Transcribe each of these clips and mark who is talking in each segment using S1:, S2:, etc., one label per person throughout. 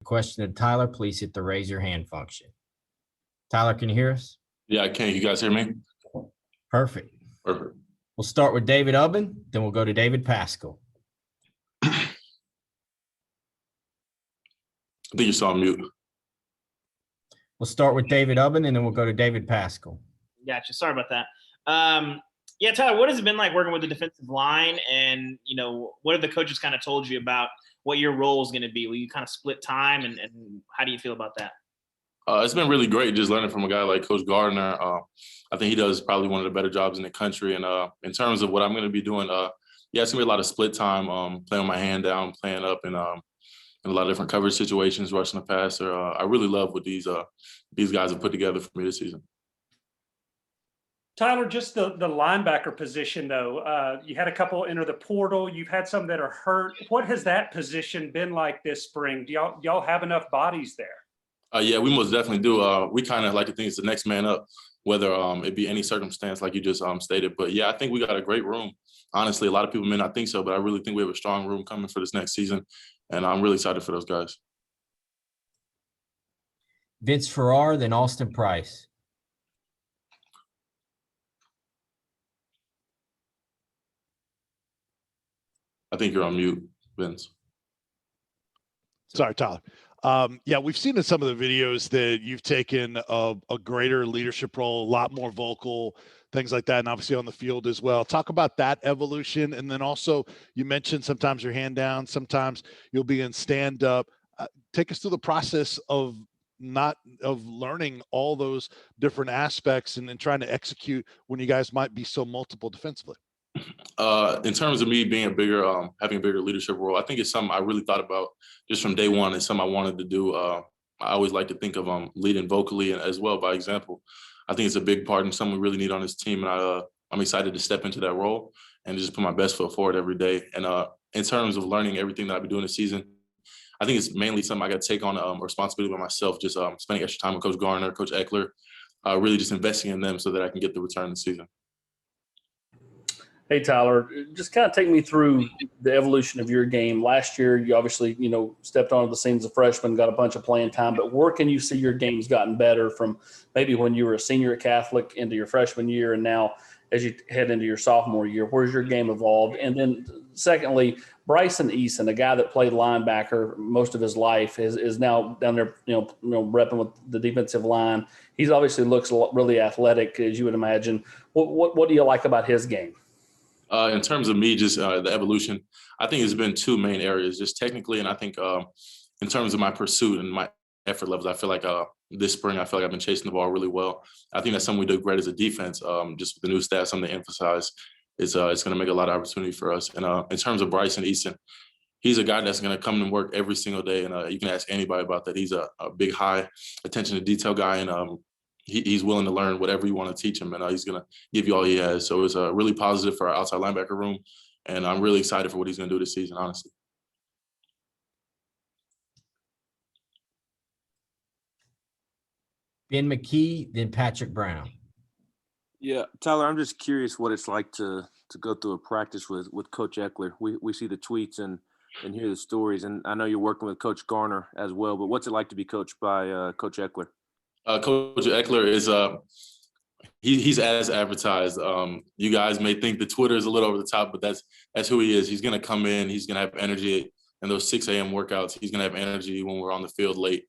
S1: Question to Tyler, please hit the raise your hand function. Tyler, can you hear us?
S2: Yeah, I can. You guys hear me?
S1: Perfect.
S2: Perfect.
S1: We'll start with David Ubben, then we'll go to David Pascal.
S2: I think you're still on mute.
S1: We'll start with David Ubben, and then we'll go to David Pascal.
S3: Gotcha. Sorry about that. Yeah, Tyler, what has it been like working with the defensive line? And, what have the coaches kind of told you about what your role is going to be? Will you kind of split time, and how do you feel about that?
S2: It's been really great just learning from a guy like Coach Gardner. I think he does probably one of the better jobs in the country. And in terms of what I'm going to be doing, it's going to be a lot of split time, playing with my hand down, playing up, and in a lot of different coverage situations, rushing the passer. I really love what these guys have put together for me this season.
S4: Tyler, just the linebacker position, though, you had a couple enter the portal. You've had some that are hurt. What has that position been like this spring? Do y'all have enough bodies there?
S2: Yeah, we most definitely do. We kind of like to think it's the next man up, whether it be any circumstance like you just stated. But, yeah, I think we got a great room. Honestly, a lot of people may not think so, but I really think we have a strong room coming for this next season, and I'm really excited for those guys.
S1: Vince Farrar, then Austin Price.
S2: I think you're on mute, Vince.
S5: Sorry, Tyler. Yeah, we've seen in some of the videos that you've taken a greater leadership role, a lot more vocal, things like that, and obviously on the field as well. Talk about that evolution. And then also you mentioned sometimes your hand down, sometimes you'll be in stand up. Take us through the process of learning all those different aspects and then trying to execute when you guys might be so multiple defensively.
S2: In terms of me being having a bigger leadership role, I think it's something I really thought about just from day one. It's something I wanted to do. I always like to think of leading vocally and as well by example. I think it's a big part and something we really need on this team. And I'm excited to step into that role and just put my best foot forward every day. And in terms of learning everything that I've been doing this season, I think it's mainly something I got to take on responsibility by myself, just spending extra time with Coach Gardner, Coach Eckel, really just investing in them so that I can get the return this season.
S6: Hey, Tyler, just kind of take me through the evolution of your game. Last year, you obviously, stepped onto the scene as a freshman, got a bunch of playing time, but where can you see your game's gotten better from maybe when you were a senior at Catholic into your freshman year and now as you head into your sophomore year? Where's your game evolved? And then secondly, Bryson Eason, a guy that played linebacker most of his life, is now down there, repping with the defensive line. He's obviously looks really athletic, as you would imagine. What do you like about his game?
S2: In terms of me, just the evolution, I think it's been two main areas, just technically. And I think in terms of my pursuit and my effort levels, I feel like this spring, I feel like I've been chasing the ball really well. I think that's something we do great as a defense. Just with the new stats, something to emphasize is it's going to make a lot of opportunity for us. And in terms of Bryson Eason, he's a guy that's going to come and work every single day. And you can ask anybody about that. He's a big, high attention to detail guy. And he's willing to learn whatever you want to teach him, and he's going to give you all he has. So it's really positive for our outside linebacker room, and I'm really excited for what he's going to do this season, honestly.
S1: Ben McKee, then Patrick Brown.
S7: Yeah, Tyler, I'm just curious what it's like to go through a practice with Coach Eckel. We see the tweets and hear the stories, and I know you're working with Coach Garner as well, but what's it like to be coached by Coach Eckel?
S2: Coach Eckel is he's as advertised. You guys may think the Twitter is a little over the top, but that's who he is. He's going to come in. He's going to have energy in those 6 a.m. workouts. He's going to have energy when we're on the field late.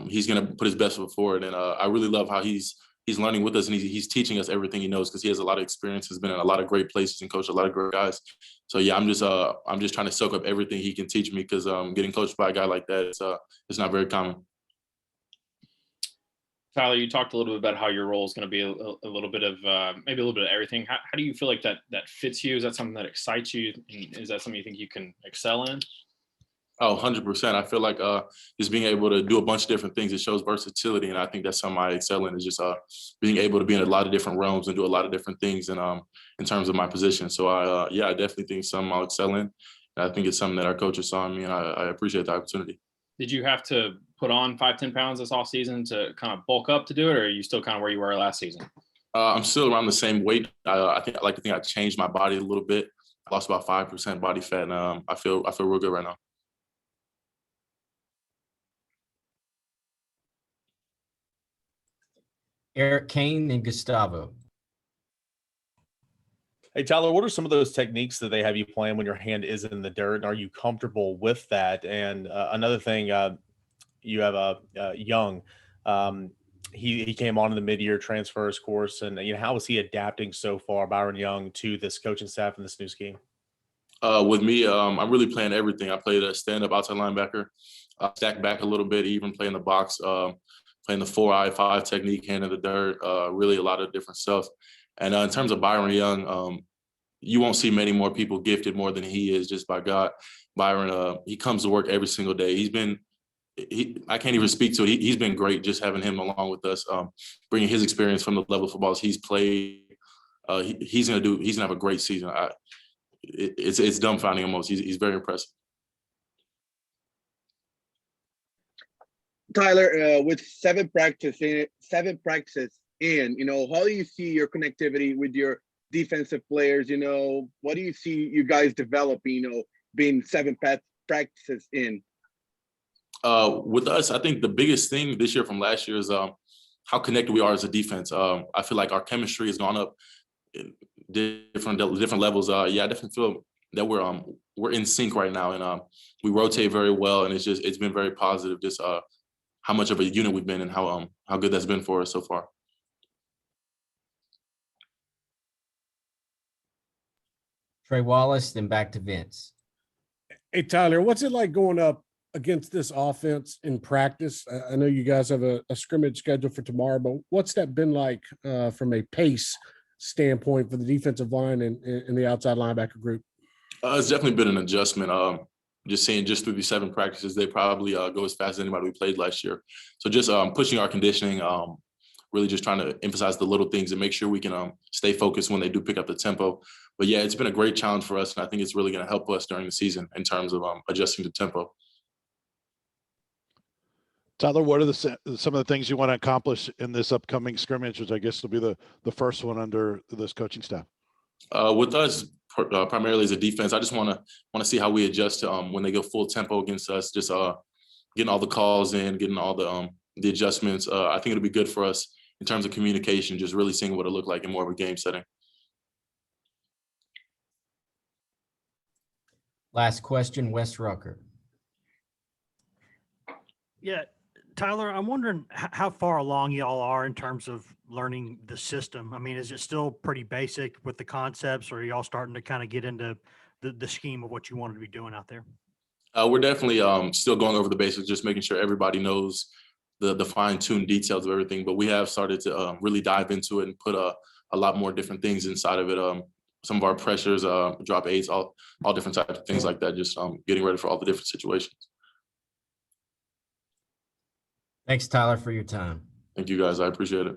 S2: He's going to put his best foot forward, and I really love how he's learning with us, and he's teaching us everything he knows because he has a lot of experience. Has been in a lot of great places and coached a lot of great guys. So yeah, I'm just trying to soak up everything he can teach me because getting coached by a guy like that it's not very common.
S8: Tyler, you talked a little bit about how your role is going to be a little bit of maybe a little bit of everything. How do you feel like that fits you? Is that something that excites you? Is that something you think you can excel in?
S2: Oh, 100%. I feel like just being able to do a bunch of different things, it shows versatility. And I think that's something I excel in, is just being able to be in a lot of different realms and do a lot of different things in terms of my position. So I definitely think something I'll excel in. And I think it's something that our coaches saw in me, and I appreciate the opportunity.
S8: Did you have to put on 5-10 pounds this off season to kind of bulk up to do it, or are you still kind of where you were last season?
S2: I'm still around the same weight. I like to think I changed my body a little bit. I lost about 5% body fat, and I feel real good right now.
S1: Eric Kane and Gustavo.
S9: Hey, Tyler, what are some of those techniques that they have you playing when your hand is in the dirt? And are you comfortable with that? And another thing, you have Young. He came on in the mid-year transfers course, and how is he adapting so far, Byron Young, to this coaching staff and this new scheme?
S2: With me, I'm really playing everything. I played a stand-up outside linebacker, stack back a little bit, even playing the box, playing the 4-eye-5 technique, hand in the dirt, really a lot of different stuff. And in terms of Byron Young, you won't see many more people gifted more than he is, just by God. Byron, he comes to work every single day. I can't even speak to it. He's been great just having him along with us, bringing his experience from the level of footballs he's played. He's gonna have a great season. It's dumbfounding almost. He's very impressive.
S10: Tyler, with seven practices in, how do you see your connectivity with your defensive players? What do you see you guys developing, being seven practices in?
S2: With us, I think the biggest thing this year from last year is how connected we are as a defense. I feel like our chemistry has gone up in different levels. I definitely feel that we're in sync right now, and we rotate very well, and it's been very positive. Just how much of a unit we've been, and how good that's been for us so far.
S1: Trey Wallace, then back to Vince.
S11: Hey, Tyler, what's it like going up against this offense in practice? I know you guys have a scrimmage scheduled for tomorrow, but what's that been like from a pace standpoint for the defensive line and the outside linebacker group?
S2: It's definitely been an adjustment. Just through these 7 practices, they probably go as fast as anybody we played last year. So just pushing our conditioning, really just trying to emphasize the little things and make sure we can stay focused when they do pick up the tempo. But yeah, it's been a great challenge for us, and I think it's really going to help us during the season in terms of adjusting to tempo.
S5: Tyler, what are some of the things you want to accomplish in this upcoming scrimmage, which I guess will be the first one under this coaching staff?
S2: With us, primarily as a defense, I just want to see how we adjust to when they go full tempo against us. Just getting all the calls in, getting all the adjustments. I think it'll be good for us in terms of communication. Just really seeing what it looked like in more of a game setting.
S1: Last question, Wes Rucker.
S12: Yeah, Tyler, I'm wondering how far along y'all are in terms of learning the system. I mean, is it still pretty basic with the concepts, or are y'all starting to kind of get into the scheme of what you wanted to be doing out there?
S2: We're definitely still going over the basics, just making sure everybody knows the fine-tuned details of everything. But we have started to really dive into it and put a lot more different things inside of it. Some of our pressures, drop eights, all different types of things like that, just getting ready for all the different situations.
S1: Thanks, Tyler, for your time.
S2: Thank you, guys. I appreciate it.